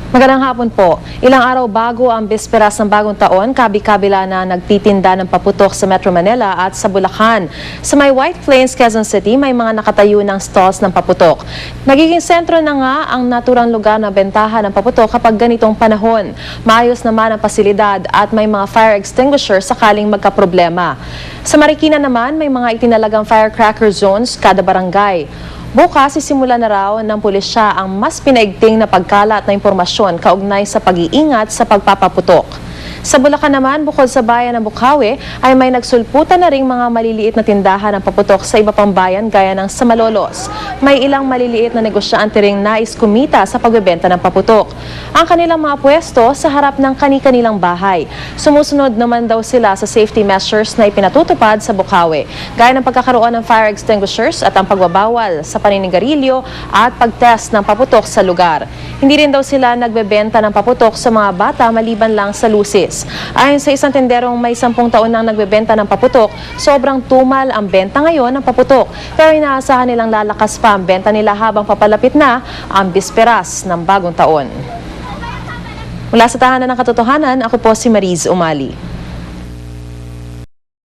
Magandang hapon po. Ilang araw bago ang bisperas ng bagong taon, kabi-kabila na nagtitinda ng paputok sa Metro Manila at sa Bulacan. Sa may White Plains, Quezon City, may mga nakatayo ng stalls ng paputok. Nagiging sentro na nga ang naturang lugar na bentahan ng paputok kapag ganitong panahon. Maayos naman ang pasilidad at may mga fire extinguisher sakaling magkaproblema. Sa Marikina naman, may mga itinalagang firecracker zones kada barangay. Bukas, isimula na raw ng pulisya ang mas pinaigting na pagkalat na impormasyon kaugnay sa pag-iingat sa pagpapaputok. Sa Bulacan naman, bukod sa bayan ng Bukawi, ay may nagsulputan na ring mga maliliit na tindahan ng paputok sa iba pang bayan gaya ng sa Malolos. May ilang maliliit na negosyante ring nais kumita sa pagbebenta ng paputok. Ang kanilang mga pwesto sa harap ng kani-kanilang bahay. Sumusunod naman daw sila sa safety measures na ipinatutupad sa Bukawi, gaya ng pagkakaroon ng fire extinguishers at ang pagbabawal sa paninigarilyo at pagtest ng paputok sa lugar. Hindi rin daw sila nagbebenta ng paputok sa mga bata maliban lang sa lusis. Ayon sa isang tenderong may 10 taon nang nagbebenta ng paputok, sobrang tumal ang benta ngayon ng paputok. Pero inaasahan nilang lalakas pa ang benta nila habang papalapit na ang bisperas ng bagong taon. Mula sa Tahanan ng Katotohanan, ako po si Mariz Umali.